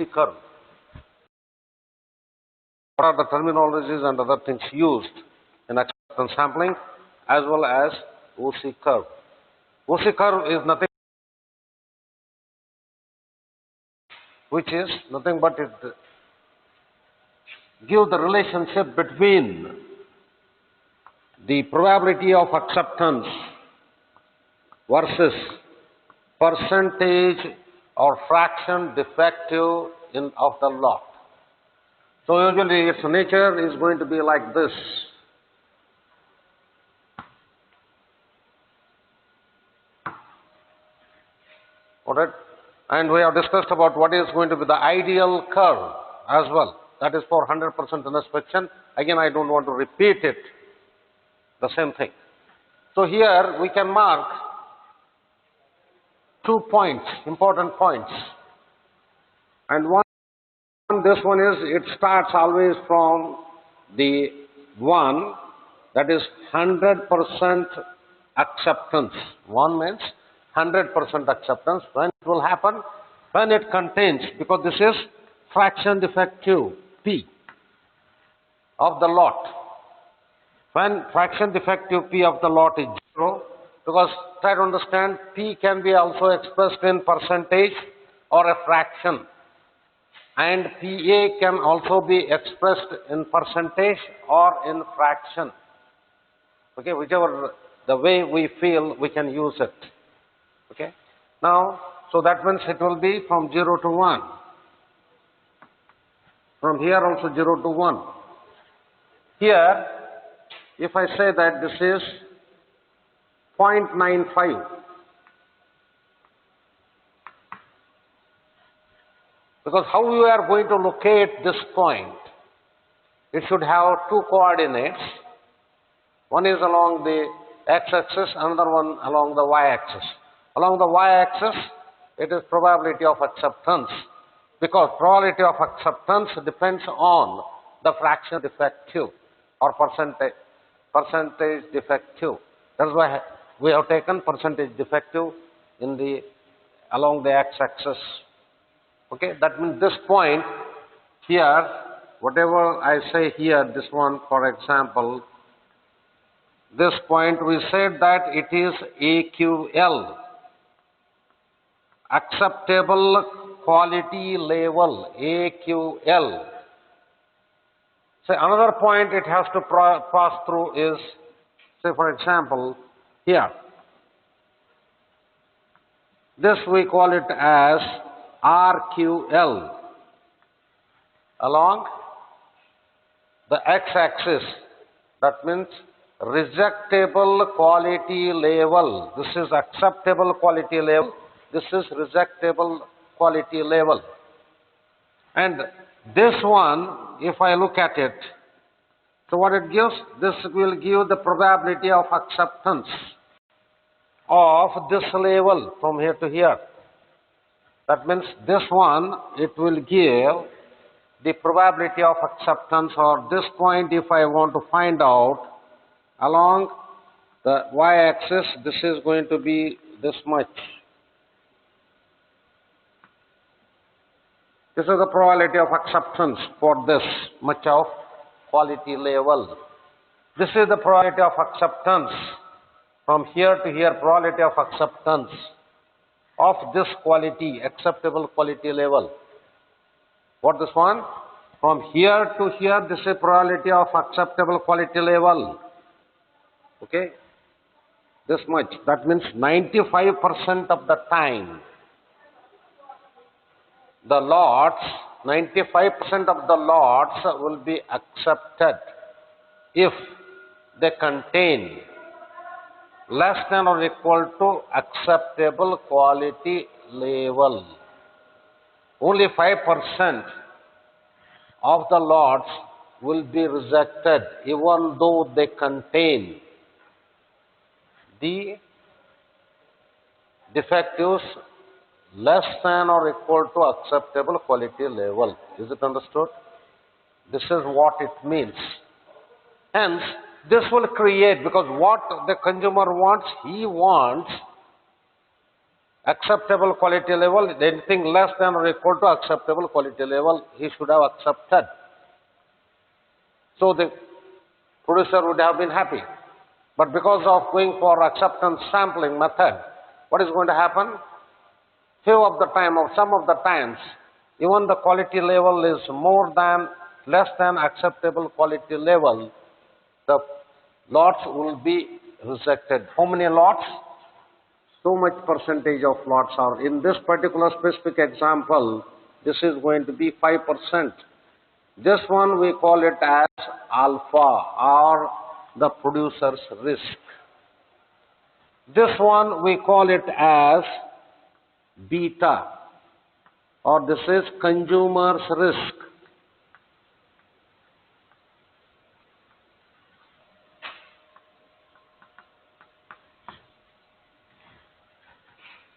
curve. What are the terminologies and other things used in acceptance sampling as well as OC curve? OC curve is nothing which is nothing but it gives the relationship between the probability of acceptance versus percentage or fraction defective of the lot. So usually its nature is going to be like this. Alright? And we have discussed about what is going to be the ideal curve as well. That is for 100% inspection. Again, I don't want to repeat it, the same thing. So here we can mark 2 points, important points. And this one is, it starts always from the one that is 100% acceptance. One means 100% acceptance. When it will happen? When it contains, because this is fraction defective P of the lot. When fraction defective P of the lot is 0, because try to understand, P can be also expressed in percentage or a fraction. And PA can also be expressed in percentage or in fraction. Okay, whichever the way we feel we can use it. Okay. Now, so that means it will be from 0 to 1. From here also 0 to 1. Here, if I say that this is 0.95, because how you are going to locate this point? It should have two coordinates. One is along the x-axis, another one along the y-axis. Along the y-axis, it is probability of acceptance, because probability of acceptance depends on the fraction defective or percentage defective. That is why we have taken percentage defective in along the x-axis. Okay, that means this point here, whatever I say here, this one for example, this point we said that it is AQL, acceptable quality level, AQL. So another point it has to pass through is, say for example, here. This we call it as RQL along the x-axis. That means rejectable quality level. This is acceptable quality level. This is rejectable quality level. And this one, if I look at it, so what it gives? This will give the probability of acceptance of this level from here to here. That means this one, it will give the probability of acceptance, or this point if I want to find out along the y-axis, this is going to be this much. This is the probability of acceptance for this much of quality level. This is the probability of acceptance from here to here, probability of acceptance of this quality, acceptable quality level. What this one? From here to here, this is probability of acceptable quality level. Okay? This much. That means 95% of the time, the lots, 95% of the lots will be accepted if they contain less than or equal to acceptable quality level. Only 5% of the lots will be rejected even though they contain the defectives less than or equal to acceptable quality level. Is it understood? This is what it means. Hence, this will create, because what the consumer wants, he wants acceptable quality level, anything less than or equal to acceptable quality level, he should have accepted. So the producer would have been happy. But because of going for acceptance sampling method, what is going to happen? Few of the time or some of the times, even the quality level is less than acceptable quality level, the lots will be rejected. How many lots? So much percentage of lots are. In this particular specific example, this is going to be 5%. This one we call it as alpha, or the producer's risk. This one we call it as beta, or this is consumer's risk.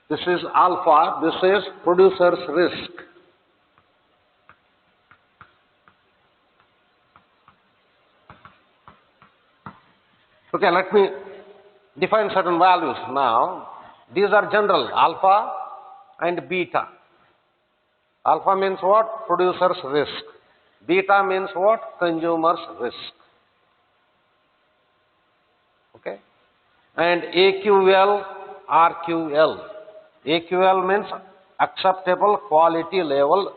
This is alpha, this is producer's risk. Okay, let me define certain values now. These are general, alpha and beta. Alpha means what? Producer's risk. Beta means what? Consumer's risk. Okay? And AQL, RQL. AQL means acceptable quality level.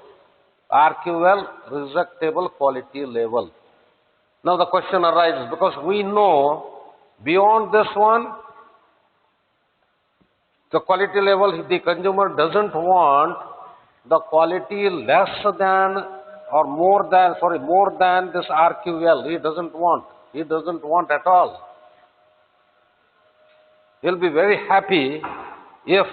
RQL, rejectable quality level. Now the question arises, because we know beyond this one, the quality level, the consumer doesn't want the quality less than or more than this RQL. He doesn't want. He doesn't want at all. He'll be very happy if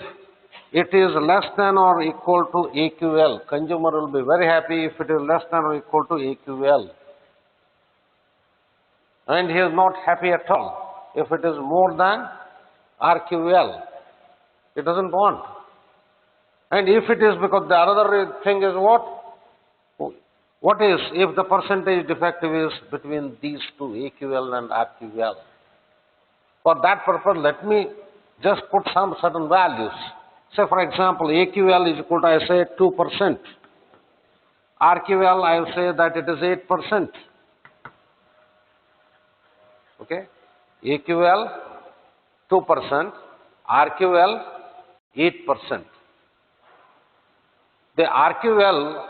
it is less than or equal to AQL. Consumer will be very happy if it is less than or equal to AQL. And he is not happy at all if it is more than RQL. He doesn't want. And if it is, because the other thing is what? What is if the percentage defective is between these two, AQL and RQL? For that purpose, let me just put some certain values. Say, for example, AQL is equal to, I say, 2%. RQL, I will say that it is 8%. Okay? AQL, 2%. RQL, 8%. The RQL,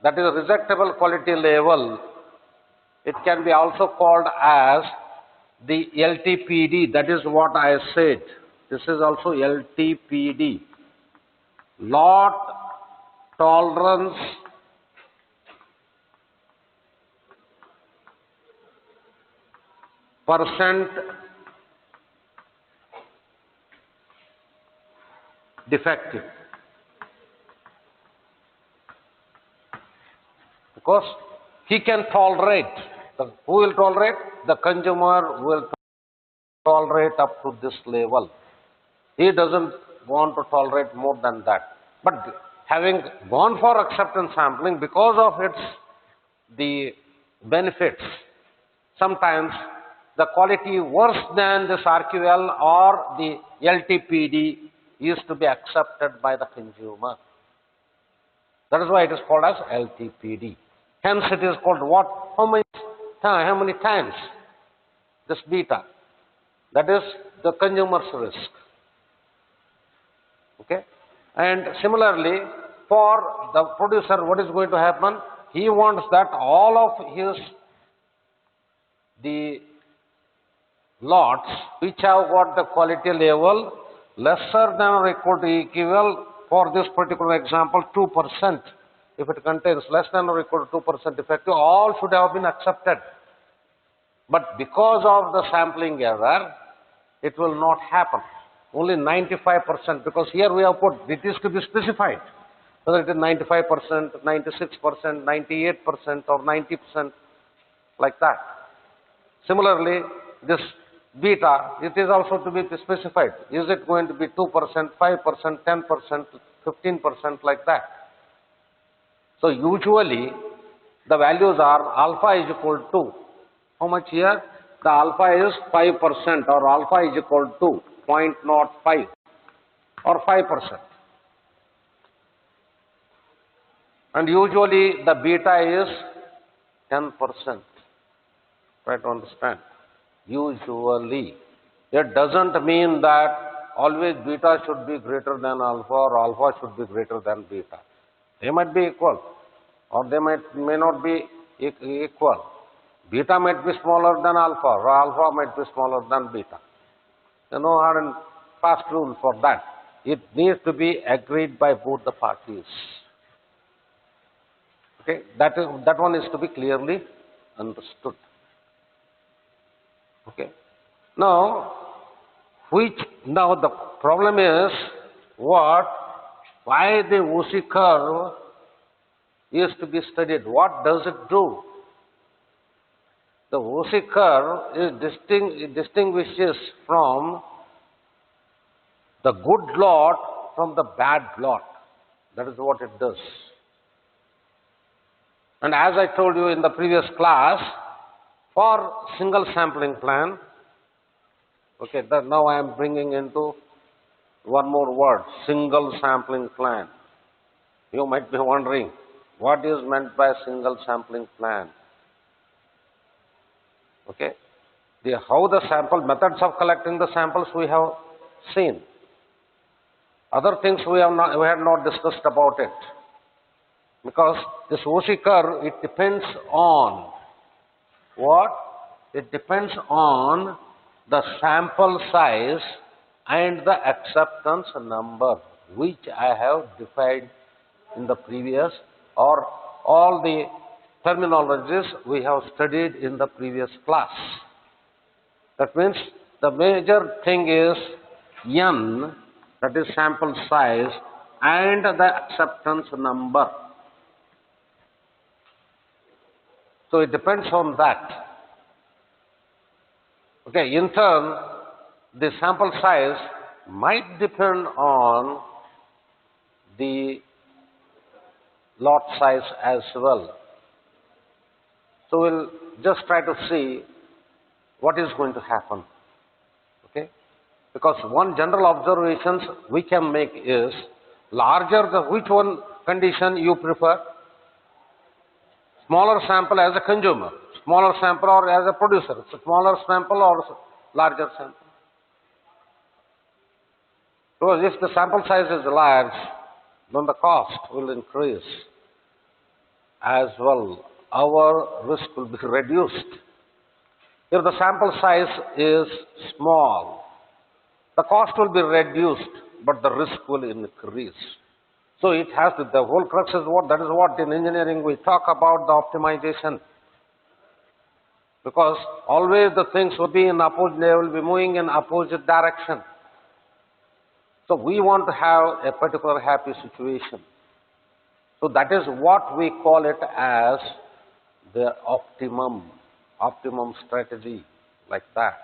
that is rejectable quality level, it can be also called as the LTPD. That is what I said. This is also LTPD. Lot tolerance percent defective. Because he can tolerate. Who will tolerate? The consumer will tolerate up to this level. He doesn't want to tolerate more than that. But having gone for acceptance sampling, because of the benefits, sometimes the quality worse than this RQL or the LTPD is to be accepted by the consumer. That is why it is called as LTPD. Hence it is called what? How many times? This beta. That is the consumer's risk. Okay? And similarly, for the producer, what is going to happen? He wants that all of the lots which have got the quality level lesser than or equal to equal, for this particular example, 2%. If it contains less than or equal to 2% defective, all should have been accepted. But because of the sampling error, it will not happen. Only 95%, because here we have put, it is to be specified, whether it is 95%, 96%, 98% or 90%, like that. Similarly, this beta, it is also to be specified. Is it going to be 2%, 5%, 10%, 15%, like that? So usually, the values are alpha is equal to, how much here? The alpha is 5% or alpha is equal to 0.05. or 5%. And usually the beta is 10%. Try to understand. Usually. It doesn't mean that always beta should be greater than alpha or alpha should be greater than beta. They might be equal or they may not be equal. Beta might be smaller than alpha or alpha might be smaller than beta. There is no hard and fast rule for that. It needs to be agreed by both the parties. Okay, that one is to be clearly understood. Okay. Now the problem is why the OC curve is to be studied. What does it do? The OC curve is distinguishes from the good lot from the bad lot. That is what it does. And as I told you in the previous class, for single sampling plan, okay, now I am bringing into one more word, single sampling plan. You might be wondering, what is meant by single sampling plan? Okay, how the sample, methods of collecting the samples we have seen. Other things we have not discussed about it. Because this OC curve, it depends on what? It depends on the sample size and the acceptance number, which I have defined in the previous, or all the terminologies we have studied in the previous class. That means the major thing is N, that is sample size, and the acceptance number. So it depends on that. Okay, in turn, the sample size might depend on the lot size as well. So we'll just try to see what is going to happen. Okay? Because one general observations we can make is larger which one condition you prefer? Smaller sample as a consumer, smaller sample or as a producer, smaller sample or larger sample. Because if the sample size is large, then the cost will increase as well. Our risk will be reduced. If the sample size is small, the cost will be reduced, but the risk will increase. So it has to, the whole crux is that is what in engineering we talk about the optimization. Because always the things will be they will be moving in opposite direction. So we want to have a particular happy situation. So that is what we call it as the optimum strategy, like that.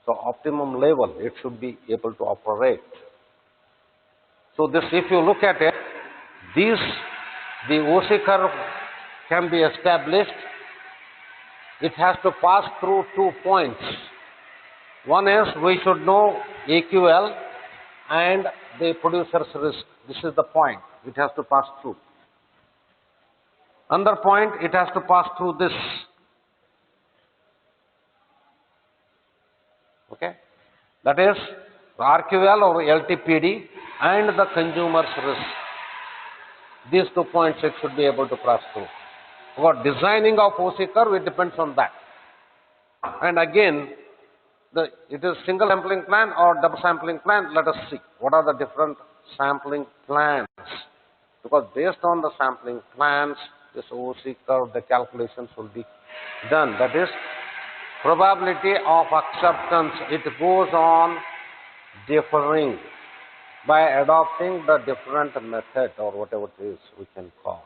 So optimum level, it should be able to operate. So this, if you look at it, the OC curve can be established. It has to pass through 2 points. One is we should know AQL and the producer's risk. This is the point it has to pass through. Another point, it has to pass through this. Okay? That is RQL or LTPD and the consumer's risk. These 2 points it should be able to pass through. For designing of OC curve, it depends on that. And again, it is single sampling plan or double sampling plan. Let us see what are the different sampling plans. Because based on the sampling plans, this OC curve, the calculations will be done. That is, probability of acceptance, it goes on differing by adopting the different method or whatever it is we can call.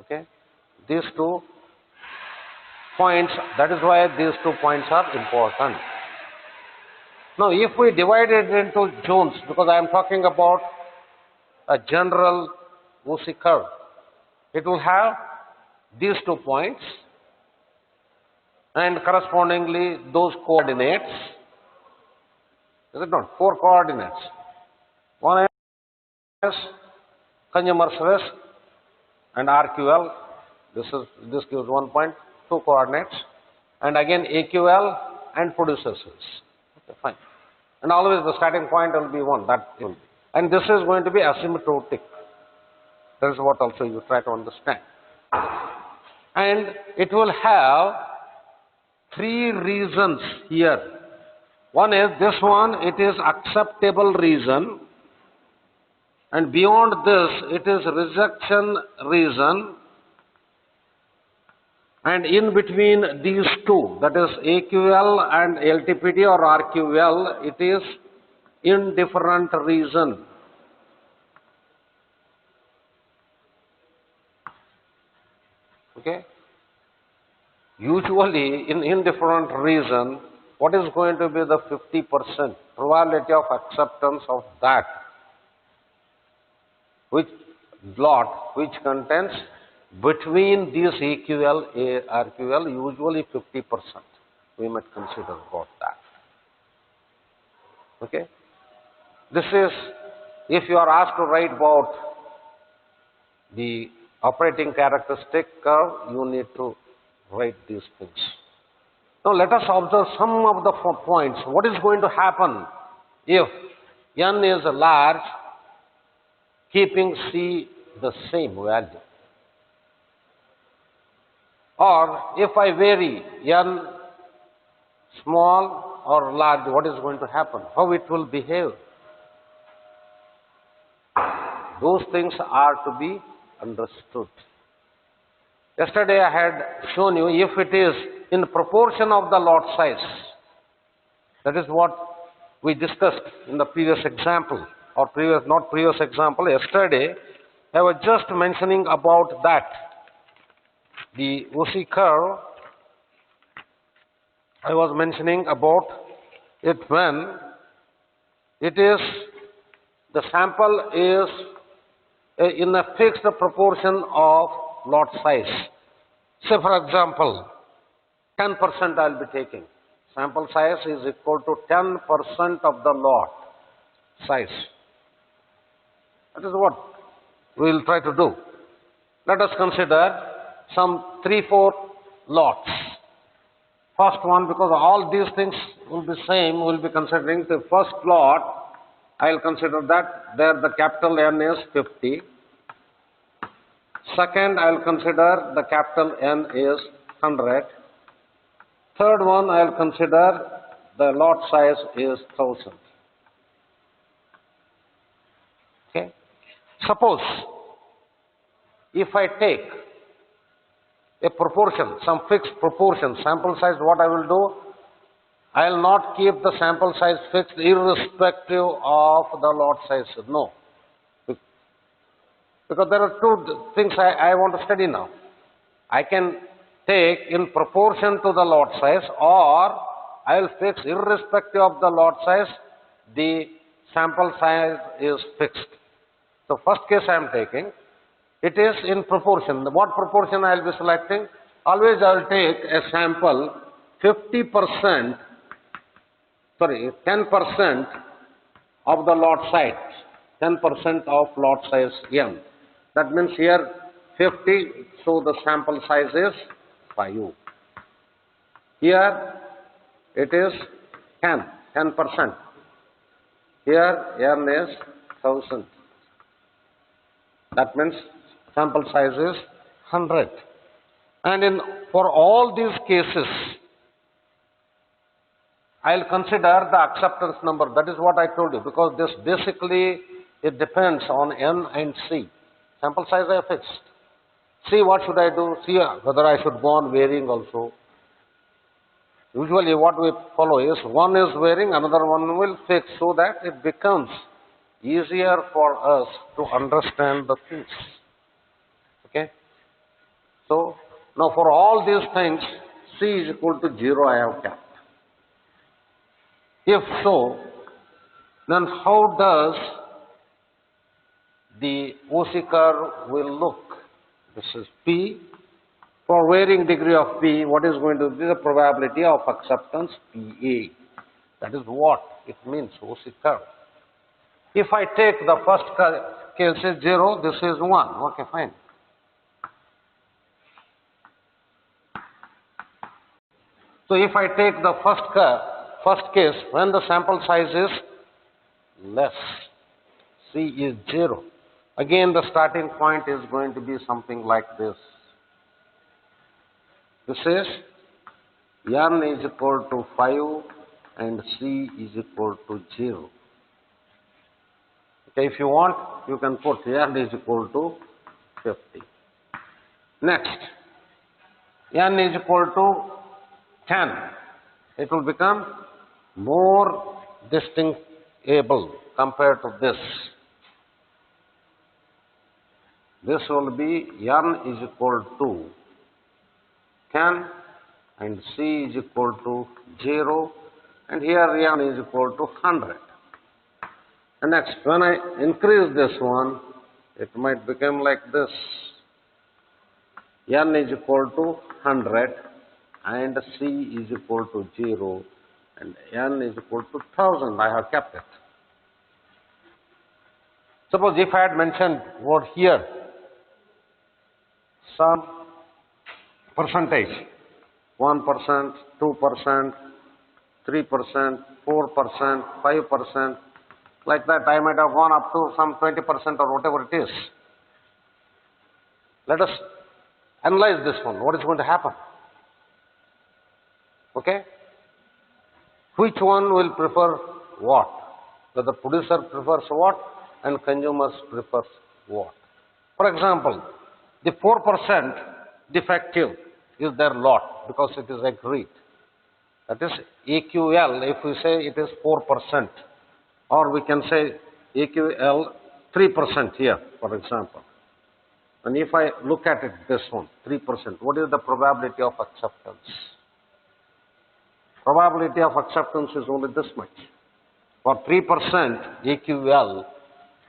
Okay? These 2 points, that is why these 2 points are important. Now, if we divide it into zones, because I am talking about a general OC curve, it will have these 2 points and correspondingly those coordinates. Is it not? Four coordinates. One is consumer's risk and RQL. This gives 1 point, 2 coordinates. And again AQL and producer's risk. Okay, fine. And always the starting point will be 1. That will be. And this is going to be asymptotic. That is what also you try to understand. And it will have 3 reasons here. One is this one, it is acceptable reason. And beyond this, it is rejection reason. And in between these two, that is AQL and LTPD or RQL, it is indifferent reason. Okay? Usually, in indifferent reason, what is going to be the 50% probability of acceptance of that? Which lot which contains between these AQL, RQL, usually 50%. We might consider about that. Okay? This is, if you are asked to write about the operating characteristic curve, you need to write these things. Now let us observe some of the points. What is going to happen if n is large, keeping C the same value? Or if I vary n small or large, what is going to happen? How it will behave? Those things are to be understood. Yesterday I had shown you if it is in proportion of the lot size. That is what we discussed in the previous example, or not previous example, yesterday I was just mentioning about that. The OC curve, I was mentioning about it when it is, the sample is in a fixed proportion of lot size. Say for example, 10% I will be taking. Sample size is equal to 10% of the lot size. That is what we will try to do. Let us consider some 3-4 lots. First one, because all these things will be same, we will be considering the first lot. I will consider that there the capital N is 50. Second, I will consider the capital N is 100. Third one, I will consider the lot size is 1000. Okay. Suppose if I take a proportion, some fixed proportion, sample size, what I will do? I will not keep the sample size fixed irrespective of the lot size. No. Because there are two things I want to study now. I can take in proportion to the lot size, or I will fix irrespective of the lot size, the sample size is fixed. So first case I am taking, it is in proportion. What proportion I will be selecting? Always I will take a sample 50%, 10% of the lot size, 10% of lot size M. That means here 50, so the sample size is 5. Here it is 10%. Here N is 1000. That means sample size is 100. And for all these cases, I will consider the acceptance number. That is what I told you, because this basically, it depends on N and C. Sample size I fixed. C, what should I do? See whether I should go on varying also. Usually what we follow is one is varying, another one will fix, so that it becomes easier for us to understand the things. Okay? So, now for all these things, C is equal to 0 I have kept. If so, then how does the OC curve will look? This is P. For varying degree of P, what is going to be the probability of acceptance? PA. That is what it means OC curve. If I take the first case is 0, this is 1. Okay, fine. So if I take the first case when the sample size is less, C is 0. Again, the starting point is going to be something like this. This is N is equal to 5 and C is equal to 0. Okay, if you want, you can put N is equal to 50. Next, N is equal to 10. It will become more distinguishable compared to this. This will be N is equal to 10 and C is equal to 0, and here N is equal to 100. And next, when I increase this one, it might become like this. N is equal to 100 and C is equal to 0 and N is equal to 1000. I have kept it. Suppose if I had mentioned over here some percentage, 1%, 2%, 3%, 4%, 5%, like that, I might have gone up to some 20% or whatever it is. Let us analyze this one. What is going to happen? Okay? Which one will prefer what? So the producer prefers what and consumers prefers what? For example, the 4% defective is their lot because it is agreed. That is AQL, if we say it is 4%, or we can say AQL 3% here, for example. And if I look at it, this one, 3%, what is the probability of acceptance? Probability of acceptance is only this much. For 3% AQL,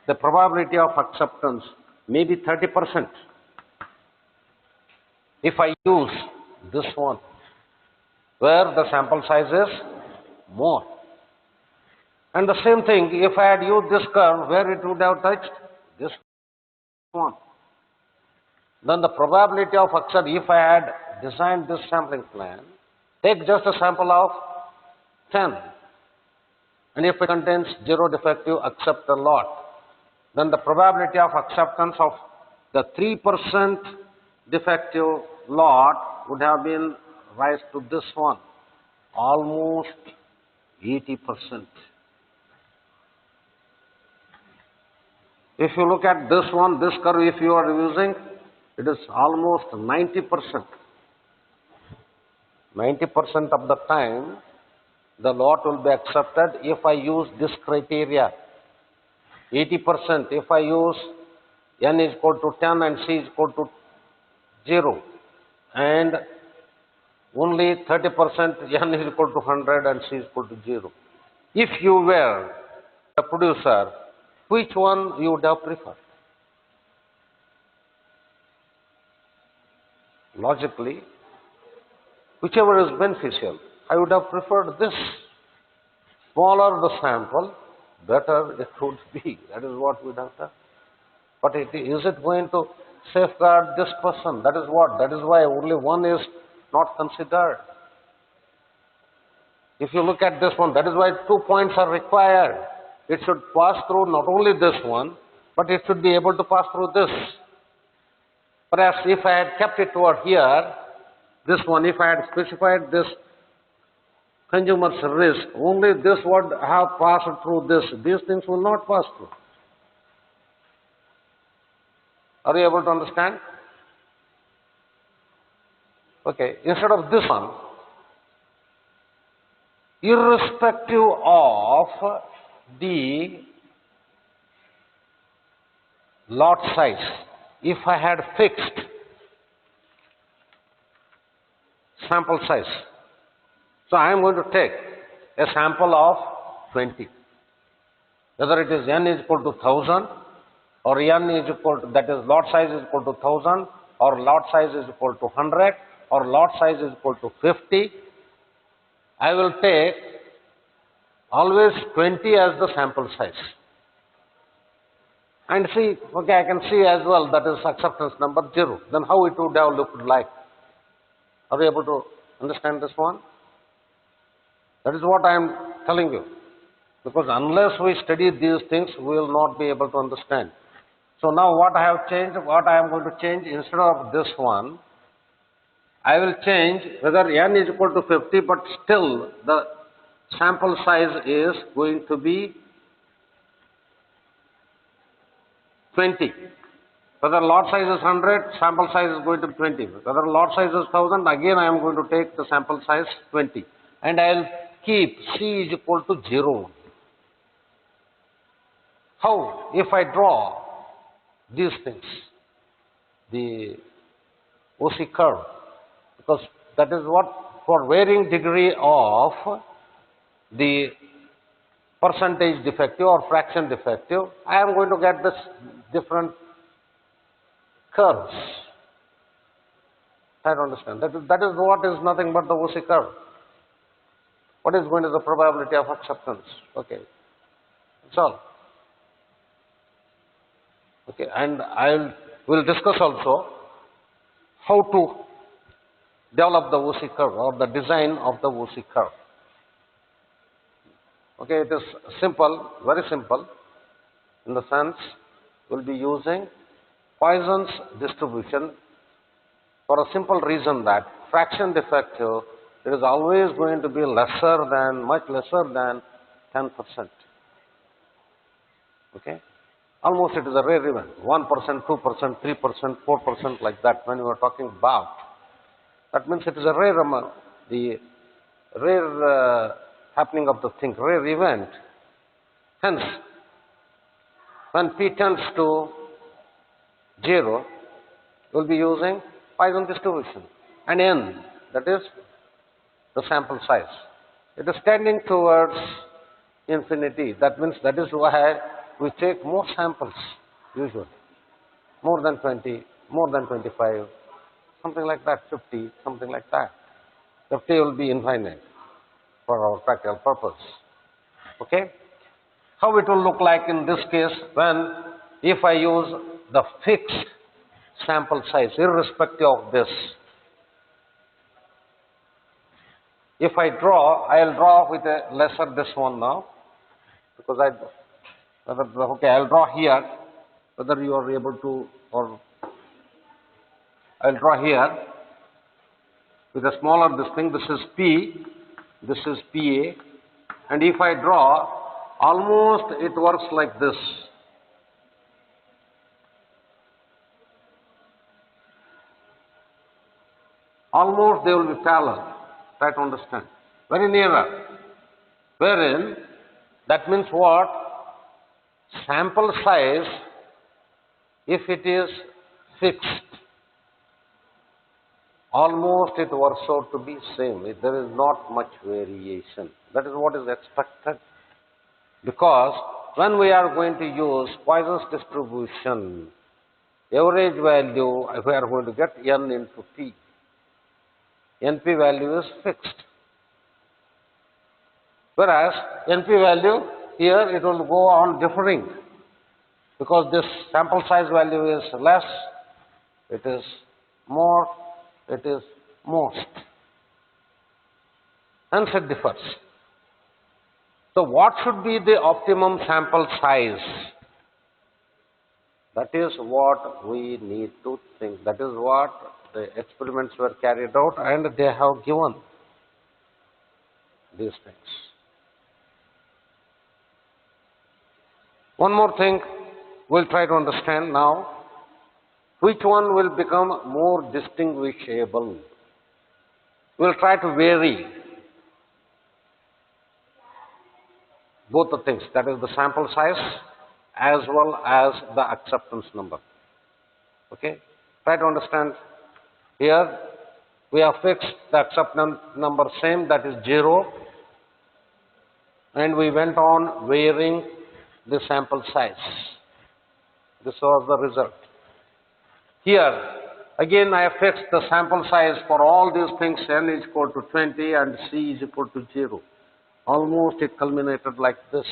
the probability of acceptance may be 30%. If I use this one, where the sample size is more. And the same thing, if I had used this curve, where it would have touched this one. Then the probability of acceptance, if I had designed this sampling plan, take just a sample of 10. And if it contains 0 defective, accept a lot. Then the probability of acceptance of the 3% defective lot would have been raised to this one, almost 80%. If you look at this one, this curve, if you are using, it is almost 90%. 90% of the time, the lot will be accepted if I use this criteria. 80% if I use N is equal to 10 and C is equal to 0. And only 30% N is equal to 100 and C is equal to 0. If you were a producer, which one you would have preferred? Logically, whichever is beneficial, I would have preferred this. Smaller the sample, better it would be. That is what we would have done. But is it going to safeguard this person? That is what. That is why only one is not considered. If you look at this one, that is why 2 points are required. It should pass through not only this one, but it should be able to pass through this. Perhaps if I had kept it over here, this one, if I had specified this consumer's risk, only this would have passed through this. These things will not pass through. Are you able to understand? Okay, instead of this one, irrespective of the lot size, if I had fixed sample size, so I am going to take a sample of 20. Whether it is N is equal to 1000 or N is equal to, that is lot size is equal to 1000 or lot size is equal to 100 or lot size is equal to 50, I will take always 20 as the sample size. And see, okay, I can see as well that is acceptance number 0. Then how it would have looked like? Are you able to understand this one? That is what I am telling you. Because unless we study these things, we will not be able to understand. So now what I have changed, what I am going to change, instead of this one, I will change whether n is equal to 50, but still the sample size is going to be 20. Whether lot size is 100, sample size is going to be 20. Whether lot size is 1000, again I am going to take the sample size 20. And I will keep C is equal to 0. How? If I draw these things, the OC curve, because that is what, for varying degree of the percentage defective or fraction defective, I am going to get this different curves. I don't understand. That is what is nothing but the OC curve. What is going to be the probability of acceptance? Okay. That's all. Okay, and will discuss also how to develop the OC curve or the design of the OC curve. Okay, it is simple, very simple, in the sense we'll be using Poisson's distribution for a simple reason that fraction defective, it is always going to be lesser than, much lesser than 10%. Okay? Almost it is a rare event, 1%, 2%, 3%, 4%, like that when you are talking about. That means it is a rare amount, the rare happening of the thing, rare event. Hence, when P tends to 0, we will be using Poisson distribution. And N, that is the sample size. It is tending towards infinity. That means that is why we take more samples usually. More than 20, more than 25, something like that, 50, something like that. 50 will be infinite for our practical purpose. Okay? How it will look like in this case when, if I use the fixed sample size, irrespective of this. If I draw, I will draw with a lesser this one now, because okay, I will draw here, whether you are able to, or I will draw here with a smaller this thing. This is P, this is PA, and if I draw, almost it works like this. Almost they will be parallel. Try to understand. Very nearer. Wherein, that means what? Sample size, if it is fixed, almost it works out to be same. There is not much variation. That is what is expected. Because when we are going to use Poisson's distribution, average value, we are going to get N into P. NP value is fixed. Whereas NP value, here it will go on differing. Because this sample size value is less, it is more, it is most. Hence it differs. So what should be the optimum sample size? That is what we need to think. That is what the experiments were carried out and they have given these things. One more thing we'll try to understand now. Which one will become more distinguishable? We'll try to vary both the things, that is the sample size as well as the acceptance number. Okay? Try to understand. Here we have fixed the acceptance number same, that is 0, and we went on varying the sample size. This was the result. Here again I have fixed the sample size for all these things. N is equal to 20 and C is equal to 0. Almost it culminated like this.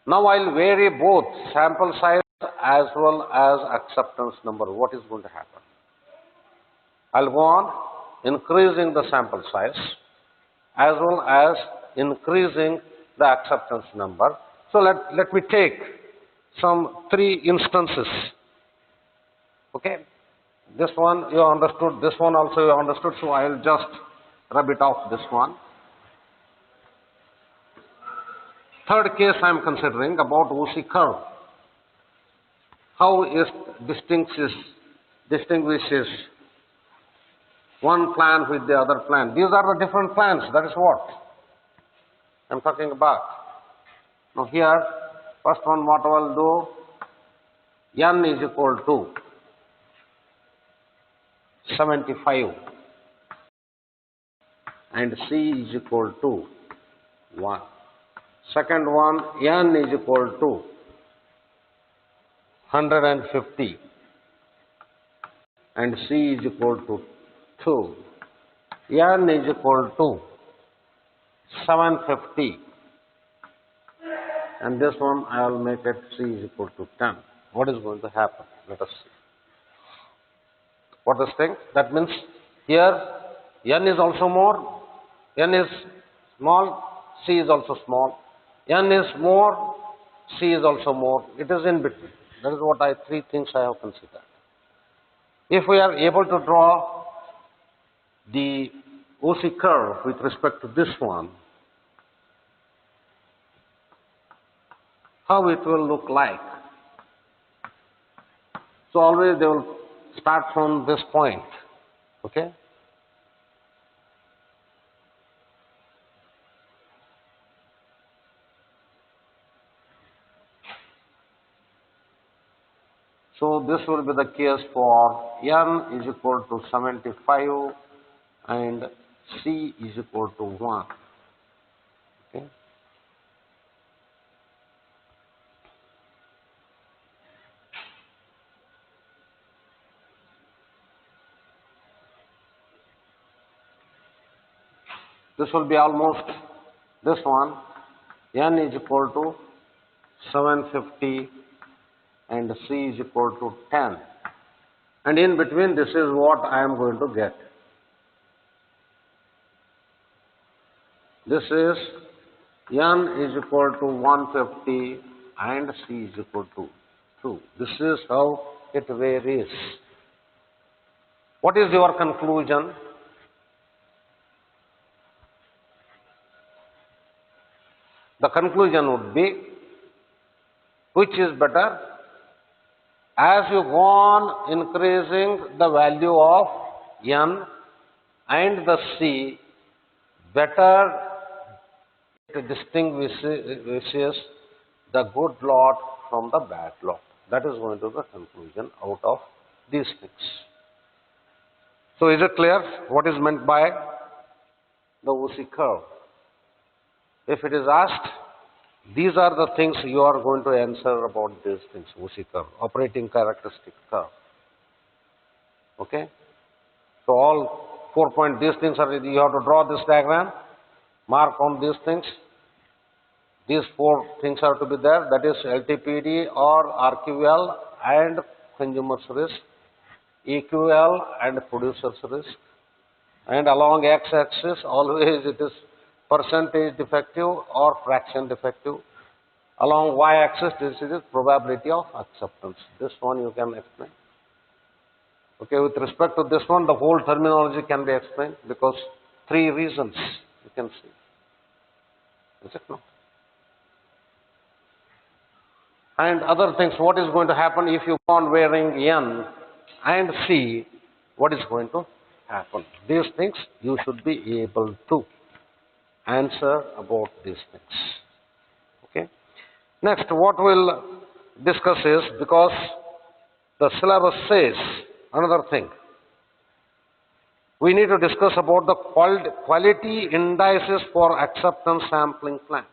Now I'll vary both sample size as well as acceptance number. What is going to happen? I'll go on increasing the sample size as well as increasing the acceptance number. So let me take some 3 instances. Okay? This one you understood, this one also you understood, so I will just rub it off this one. Third case I am considering about OC curve. How it distinguishes one plan with the other plan. These are the different plans, that is what I am talking about. Now here, first one what I will do, n is equal to 75 and C is equal to 1. Second one, n is equal to 150 and C is equal to 2. n is equal to 750 and this one I will make it C is equal to 10. What is going to happen? Let us see. What is thing? That means here n is also more, n is small, C is also small. N is more, C is also more. It is in between. That is what 3 things I have considered. If we are able to draw the OC curve with respect to this one, how it will look like. So always they will start from this point. Okay? So this will be the case for n is equal to 75 and C is equal to 1. Okay? This will be almost this one, n is equal to 750 and C is equal to 10. And in between this is what I am going to get. This is n is equal to 150 and C is equal to 2. This is how it varies. What is your conclusion? The conclusion would be, which is better? As you go on increasing the value of n and the C, better it distinguishes the good lot from the bad lot. That is going to be the conclusion out of these things. So is it clear what is meant by the OC curve? If it is asked, these are the things you are going to answer about these things, OC curve, operating characteristic curve. Okay? So all 4 points, these things are, you have to draw this diagram, mark on these things. These 4 things are to be there, that is LTPD or RQL and consumer's risk, EQL and producer's risk. And along x-axis, always it is percentage defective or fraction defective. Along y-axis, this is probability of acceptance. This one you can explain. Okay, with respect to this one, the whole terminology can be explained because 3 reasons you can see. Is it no? And other things, what is going to happen if you go on varying n and C, what is going to happen? These things you should be able to answer about these things. Okay. Next, what we'll discuss is, because the syllabus says another thing, we need to discuss about the quality indices for acceptance sampling plans.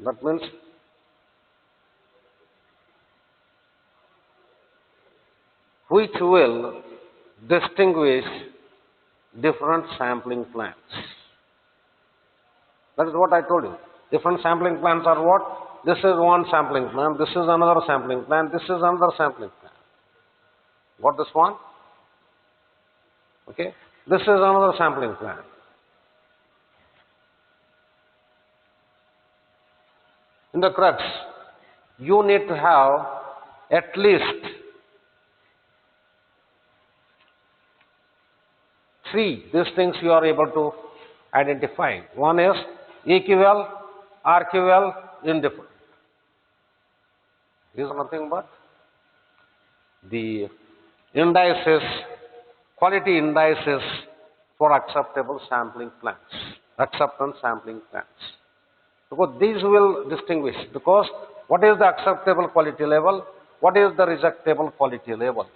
That means which will distinguish different sampling plans. That is what I told you. Different sampling plans are what? This is one sampling plan, this is another sampling plan, this is another sampling plan. Got this one? Okay. This is another sampling plan. In the crux, you need to have at least 3 these things you are able to identify. One is EQL, RQL, indifferent. These are nothing but the indices, quality indices for acceptable sampling plans, acceptance sampling plans. Because these will distinguish, because what is the acceptable quality level, what is the rejectable quality level,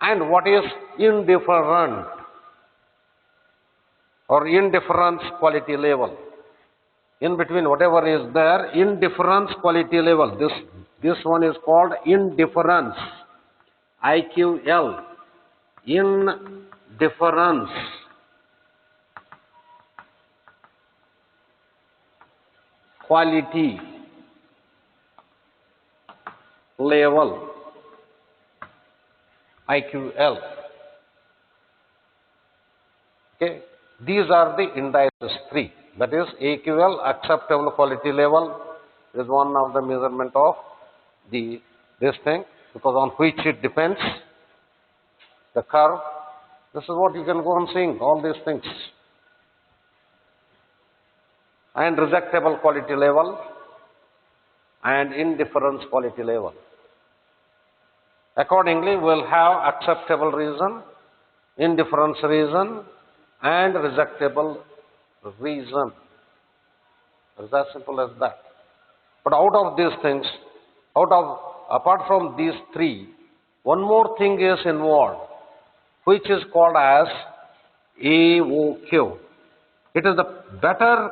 and what is indifferent or indifference quality level. In between whatever is there, indifference quality level. This one is called indifference, IQL, indifference quality level, IQL. Okay, these are the indices 3. That is AQL, acceptable quality level, is one of the measurement of this thing, because on which it depends, the curve. This is what you can go on seeing, all these things. And rejectable quality level and indifference quality level. Accordingly, we'll have acceptable reason, indifference reason, and rejectable reason. It's as simple as that. But out of these things, apart from these 3, one more thing is involved, which is called as AOQ. It is the better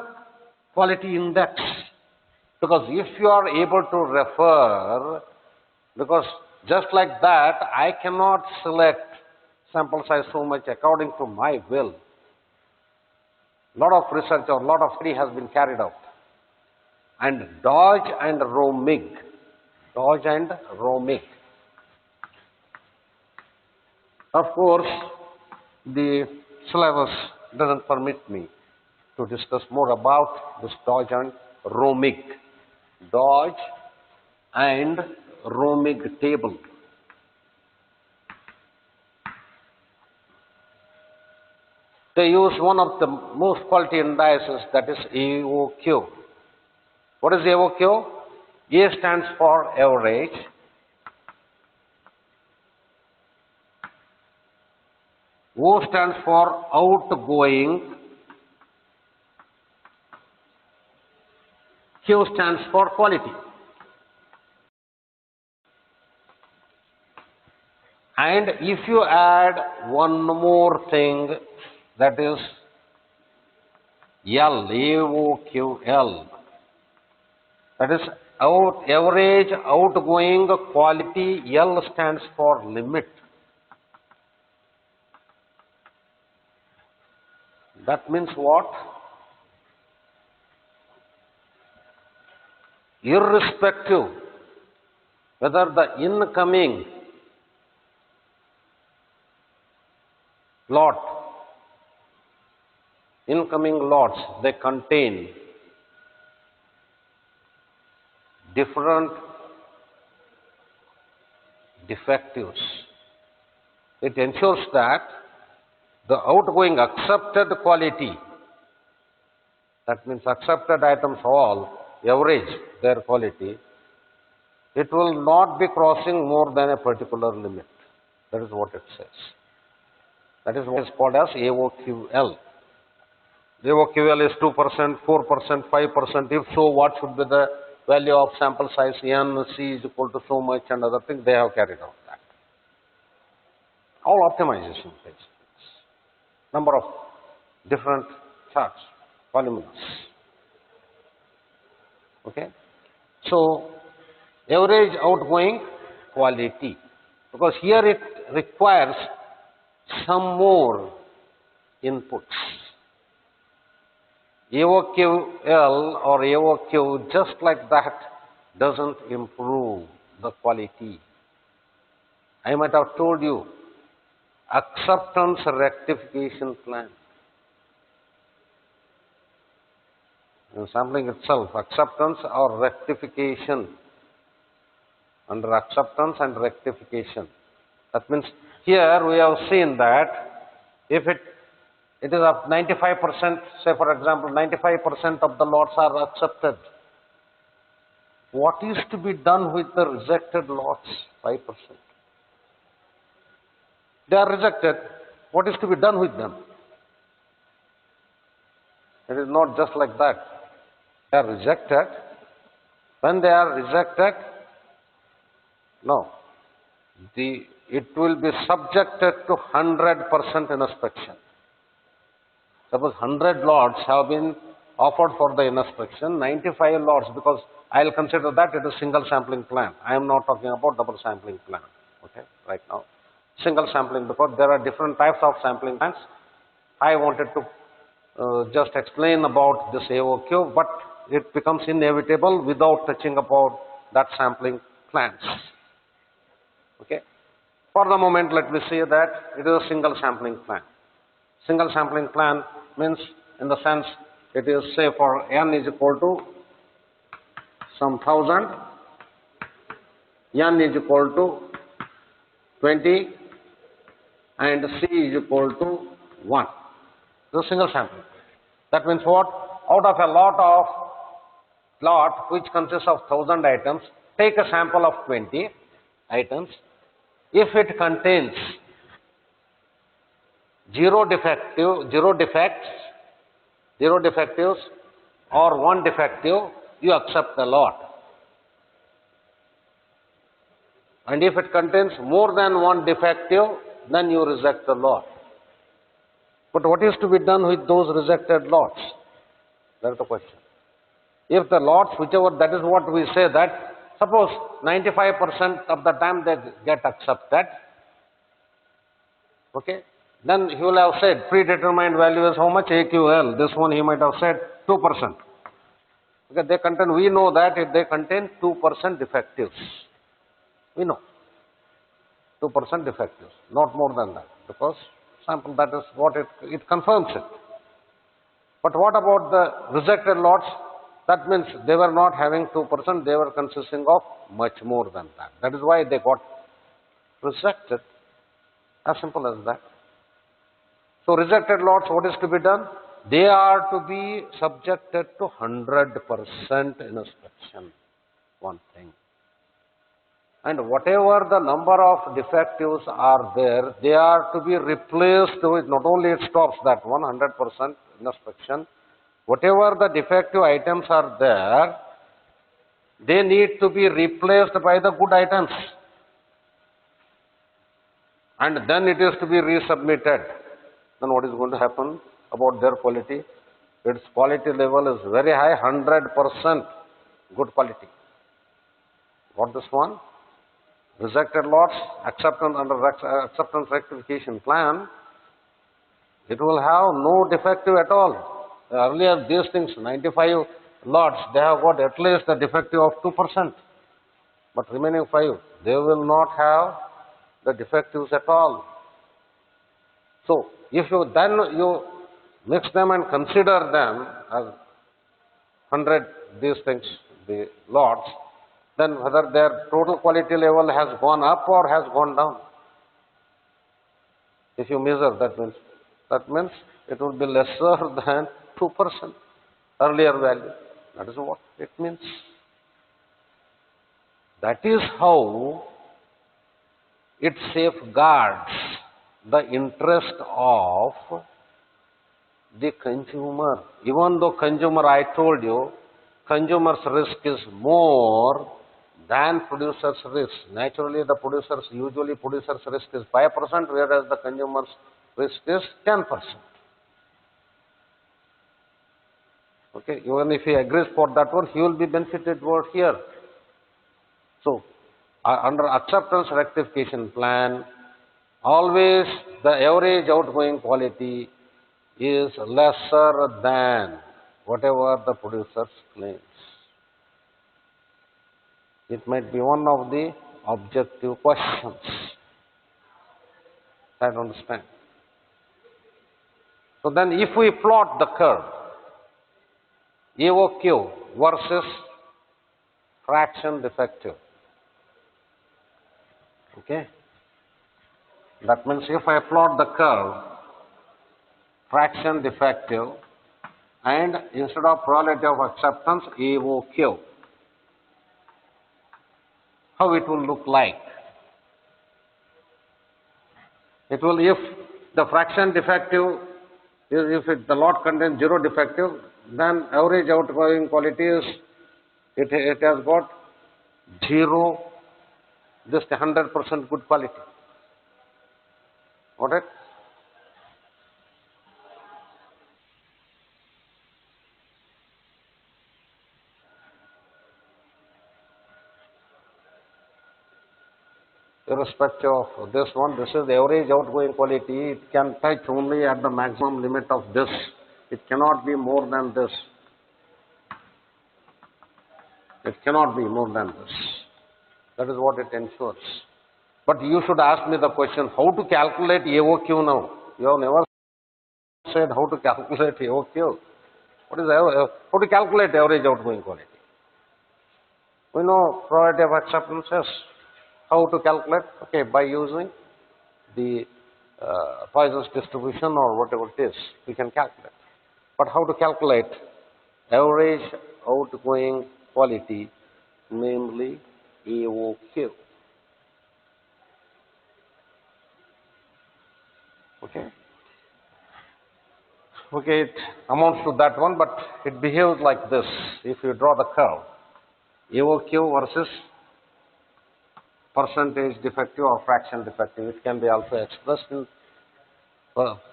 quality index, because if you are able to refer, because just like that, I cannot select sample size so much according to my will. Lot of research or lot of study has been carried out. And Dodge and Romig. Of course, the syllabus doesn't permit me to discuss more about this Dodge and Romig. Dodge and Romig table. They use one of the most quality indices, that is AOQ. What is AOQ? A stands for average, O stands for outgoing, Q stands for quality. And if you add one more thing, that is L, AOQL, that is average outgoing quality, L stands for limit. That means what? Irrespective whether the incoming lots, they contain different defectives. It ensures that the outgoing accepted quality, that means accepted items all, average their quality, it will not be crossing more than a particular limit. That is what it says. That is what is called as AOQL. AOQL is 2%, 4%, 5%. If so, what should be the value of sample size n, c is equal to so much, and other things, they have carried out that. All optimization based. Number of different charts, polymers. Okay? So, average outgoing quality. Because here it requires some more inputs. AOQL or AOQ just like that doesn't improve the quality. I might have told you, acceptance rectification plan. In sampling itself, acceptance or rectification. Under acceptance and rectification. That means here we have seen that if it is of 95%, say for example, 95% of the lots are accepted. What is to be done with the rejected lots? 5%. They are rejected. What is to be done with them? It is not just like that. They are rejected. When they are rejected, no, it will be subjected to 100% inspection. Suppose 100 lots have been offered for the inspection, 95 lots, because I will consider that it is single sampling plan. I am not talking about double sampling plan, okay, right now. Single sampling, because there are different types of sampling plans. I wanted to just explain about this AOQ, but it becomes inevitable without touching about that sampling plans. Okay. For the moment, let me say that it is a single sampling plan. Single sampling plan means, in the sense, it is, say, for n is equal to some 1000, n is equal to 20, and c is equal to 1. This is a single sampling. That means what? Out of a lot which consists of 1000 items, take a sample of 20 items. If it contains zero defectives or one defective, you accept the lot. And if it contains more than one defective, then you reject the lot. But what is to be done with those rejected lots? That is the question. If the lots, whichever, that is what we say, that suppose 95% of the time they get accepted, okay, then he will have said predetermined value is how much? AQL. This one he might have said 2%. Okay, they contain, we know that if they contain 2% defectives. We know. 2% defectives, not more than that, because sample, that is what it confirms it. But what about the rejected lots? That means they were not having 2%, they were consisting of much more than that. That is why they got rejected. As simple as that. So rejected lots, what is to be done? They are to be subjected to 100% inspection. One thing. And whatever the number of defectives are there, they are to be replaced with, not only it stops that 100% inspection, whatever the defective items are there, they need to be replaced by the good items. And then it is to be resubmitted. Then what is going to happen about their quality? Its quality level is very high, 100% good quality. What this one? Rejected lots, acceptance under acceptance rectification plan, it will have no defective at all. Earlier these things, 95 lots, they have got at least a defective of 2%. But remaining 5, they will not have the defectives at all. So, if you then you mix them and consider them as 100 these things, the lots, then whether their total quality level has gone up or has gone down. If you measure, that means it will be lesser than 2% earlier value. That is what it means. That is how it safeguards the interest of the consumer. Even though consumer, I told you, consumer's risk is more than producer's risk. Naturally, usually producer's risk is 5%, whereas the consumer's risk is 10%. Okay, even if he agrees for that one, he will be benefited over here. So, under acceptance rectification plan, always the average outgoing quality is lesser than whatever the producer claims. It might be one of the objective questions. I don't understand. So then if we plot the curve, AOQ versus fraction defective, okay? That means if I plot the curve, fraction defective, and instead of probability of acceptance, AOQ, how it will look like? It will, if the fraction defective is, if the lot contains zero defective, then average outgoing quality is, it has got zero, just 100% good quality. Got it? Irrespective of this one, this is the average outgoing quality. It can touch only at the maximum limit of this. It cannot be more than this. It cannot be more than this. That is what it ensures. But you should ask me the question, how to calculate AOQ now? You have never said how to calculate AOQ. What is how to calculate average outgoing quality? We know probability of acceptance, yes. How to calculate? Okay, by using the Poisson's distribution or whatever it is, we can calculate. But how to calculate average outgoing quality, namely AOQ? Okay. Okay, it amounts to that one, but it behaves like this. If you draw the curve, AOQ versus percentage defective or fraction defective, it can be also expressed in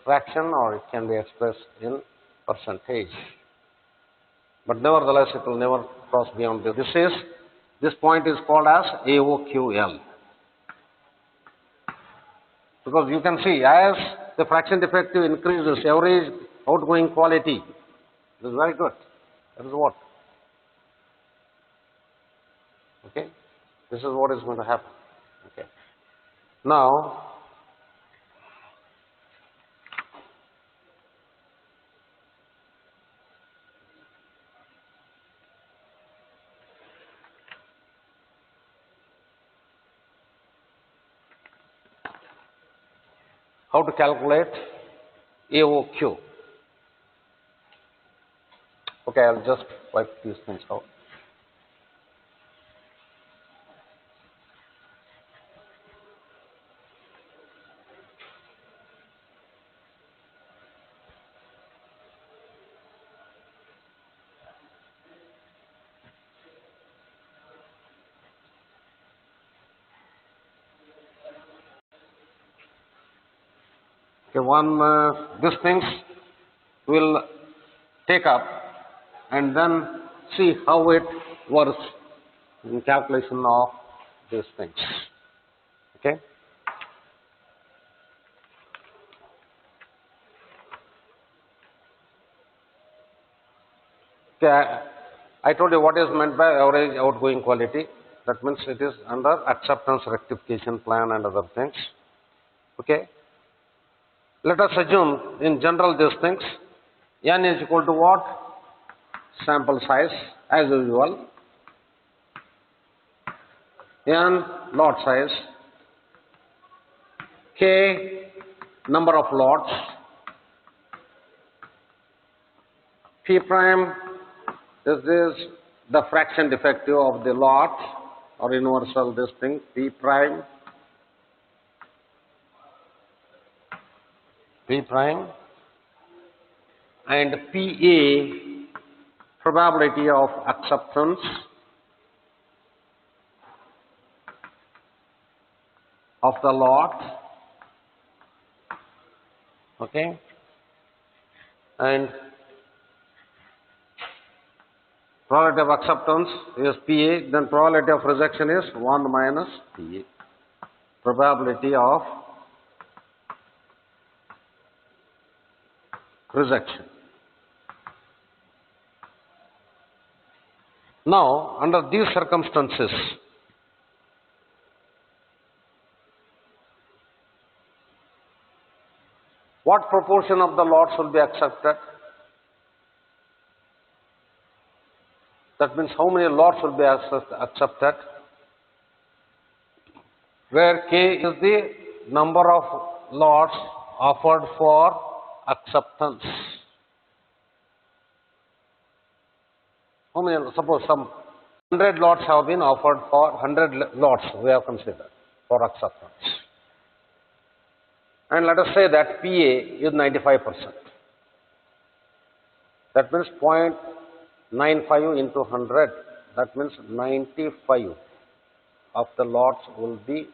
fraction or it can be expressed in percentage. But nevertheless, it will never cross beyond this. This point is called as AOQL. Because you can see, as the fraction defective increases, average outgoing quality is very good. That is what? Okay? This is what is going to happen. Okay. Now, how to calculate AOQ? Okay, I'll just wipe these things out. Okay, these things will take up and then see how it works in calculation of these things. Okay? Okay, I told you what is meant by average outgoing quality. That means it is under acceptance rectification plan and other things. Okay? Let us assume in general these things, n is equal to what? Sample size as usual. N lot size. K number of lots. P prime, this is the fraction defective of the lot or universal this thing, P prime. P prime and PA, probability of acceptance of the lot, okay, and probability of acceptance is PA, then probability of rejection is 1 minus PA, probability of rejection. Now, under these circumstances, what proportion of the lots will be accepted? That means how many lots will be accepted? Where K is the number of lots offered for acceptance. How many? Suppose some 100 lots have been offered for 100 lots we have considered for acceptance. And let us say that PA is 95%. That means 0.95 into 100. That means 95 of the lots will be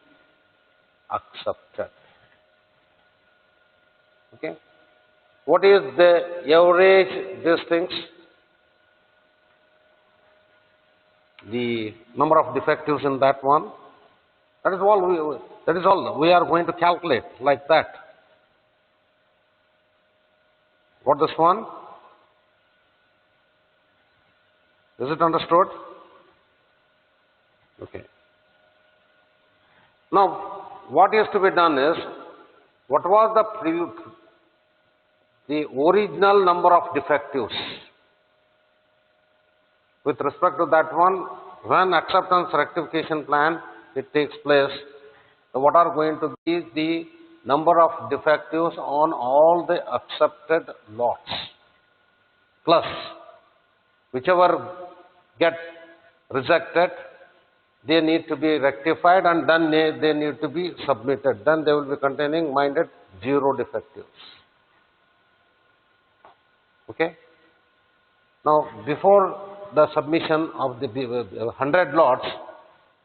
accepted. Okay. What is the average these things? The number of defectives in that one. That is all we are going to calculate like that. What this one? Is it understood? Okay. Now, what is to be done is, what was the original number of defectives? With respect to that one, when acceptance rectification plan it takes place, what are going to be the number of defectives on all the accepted lots, plus whichever get rejected, they need to be rectified and then they need to be submitted. Then they will be containing minded 0 defectives. Okay. Now, before the submission of the 100 lots,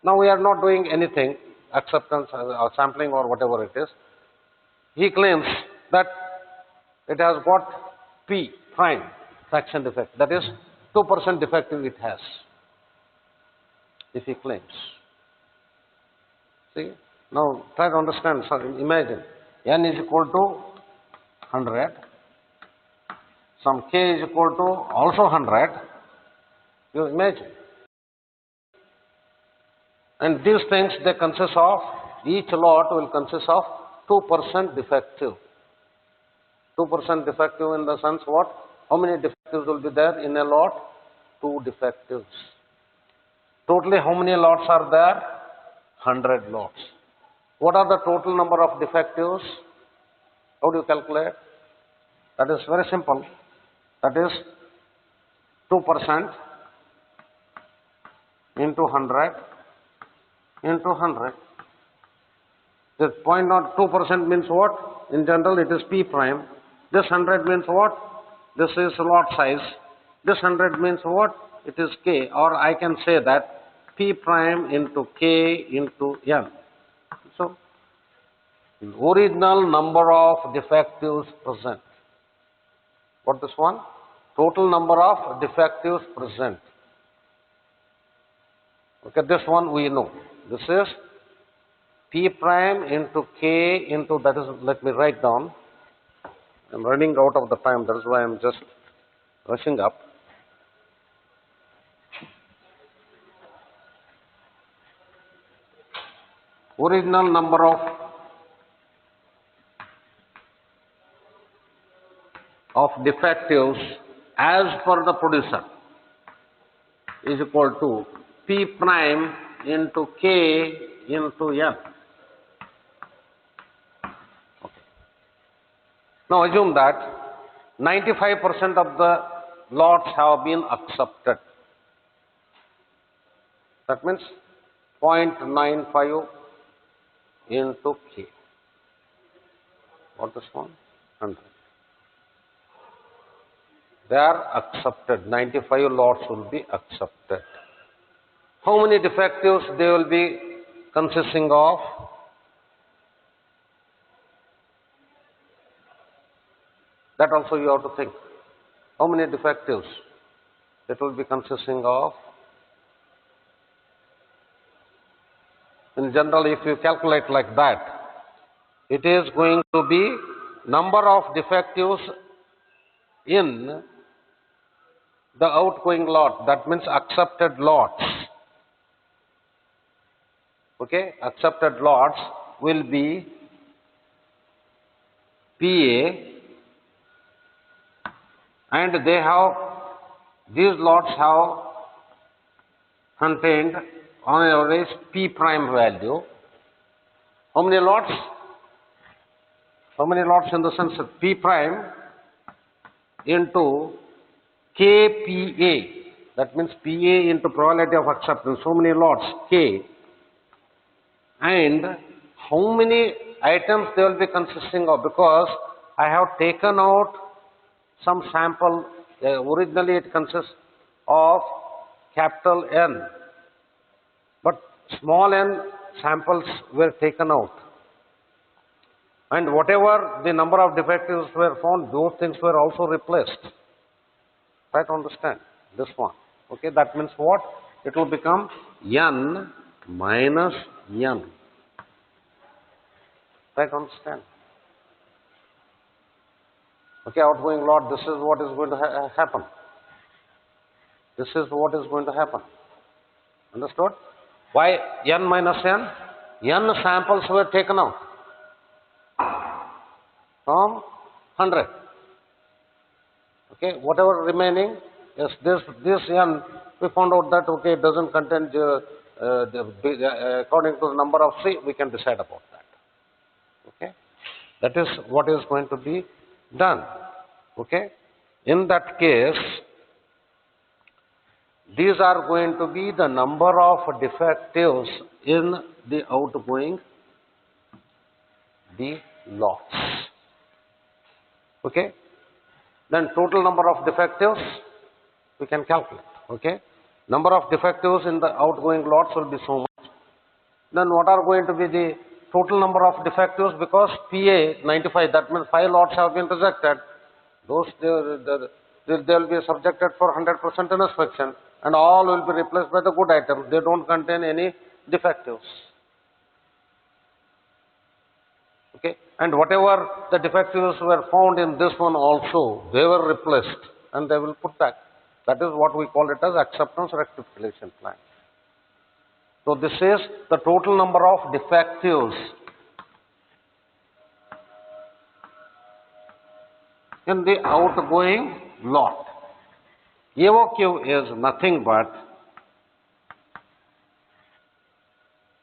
now we are not doing anything, acceptance or sampling or whatever it is. He claims that it has got P prime fraction defect, that is 2% defective it has, if he claims. See, now try to understand. So imagine n is equal to 100, some k is equal to also 100. You imagine. And these things, they consist of, each lot will consist of 2% defective. 2% defective in the sense what? How many defectives will be there in a lot? 2 defectives. Totally how many lots are there? 100 lots. What are the total number of defectives? How do you calculate? That is very simple. That is 2% into 100 into 100. This 0.02% means what? In general it is P prime. This 100 means what? This is lot size. This 100 means what? It is K, or I can say that P prime into K into N. So, original number of defectives present. What this one? Total number of defectives present. Okay, this one we know. This is P prime into K into, that is, let me write down. I'm running out of the time, that is why I'm just rushing up. Original number of defectives as per the producer is equal to P prime into K into N. Okay. Now assume that 95% of the lots have been accepted. That means 0.95 into K. What is one? 100. They are accepted. 95 lots will be accepted. How many defectives they will be consisting of? That also you have to think. How many defectives it will be consisting of? In general, if you calculate like that, it is going to be number of defectives in the outgoing lot, that means accepted lots. Okay, accepted lots will be PA, and these lots have contained on average P prime value. How many lots? How many lots in the sense of P prime into KPA, that means PA into probability of acceptance, so many lots K, and how many items they will be consisting of, because I have taken out some sample. Originally it consists of capital N, but small n samples were taken out, and whatever the number of defectives were found, those things were also replaced. Try to understand this one. Okay, that means what? It will become N minus N. Try to understand. Okay, outgoing lot, this is what is going to happen. This is what is going to happen. Understood? Why N minus N? N samples were taken out from 100. Okay, whatever remaining, yes, this N, we found out that, okay, it doesn't contain, according to the number of C, we can decide about that. Okay, that is what is going to be done. Okay, in that case, these are going to be the number of defectives in the outgoing lots. Okay, then total number of defectives we can calculate. Okay, number of defectives in the outgoing lots will be so much. Then what are going to be the total number of defectives, because PA 95, that means 5 lots have been rejected. Those they will be subjected for 100% inspection, and all will be replaced by the good items. They don't contain any defectives. Okay, and whatever the defectives were found in this one also, they were replaced and they will put back. That is what we call it as acceptance rectification plan. So this is the total number of defectives in the outgoing lot. AOQ is nothing but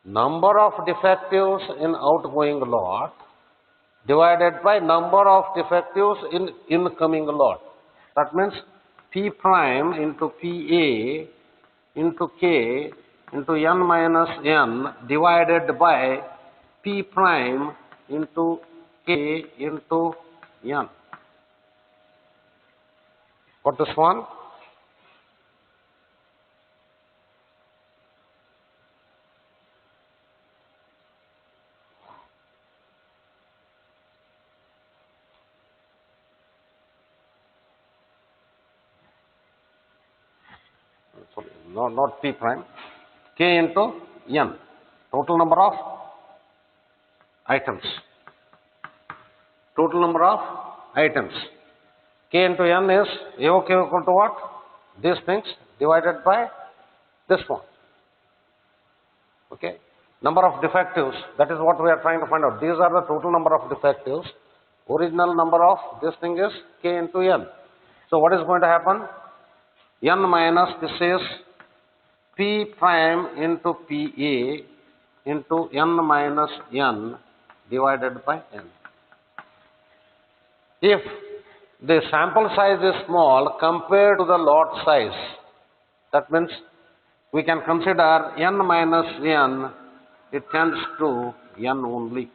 number of defectives in outgoing lot divided by number of defectives in incoming lot. That means P prime into PA into K into N minus N divided by P prime into K into N. What is one? Sorry, not P prime. K into N. Total number of items. Total number of items. K into N is AOK equal to what? These things divided by this one. Okay. Number of defectives, that is what we are trying to find out. These are the total number of defectives. Original number of this thing is K into N. So what is going to happen? N minus this is P prime into PA into N minus N divided by N. If the sample size is small compared to the lot size, that means we can consider N minus N, it tends to N only.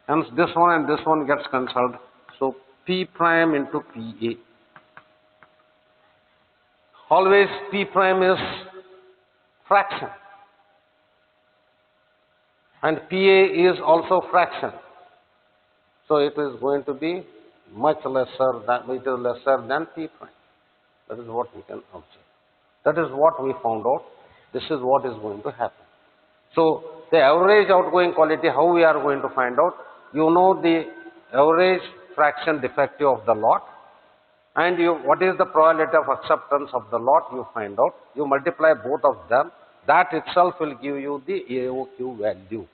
Hence this one and this one gets cancelled. So P prime into PA. Always P prime is fraction and PA is also fraction. So it is going to be much lesser than, it is lesser than P prime. That is what we can observe. That is what we found out. This is what is going to happen. So the average outgoing quality, how we are going to find out? You know the average fraction defective of the lot. And what is the probability of acceptance of the lot? You find out. You multiply both of them. That itself will give you the AOQ value.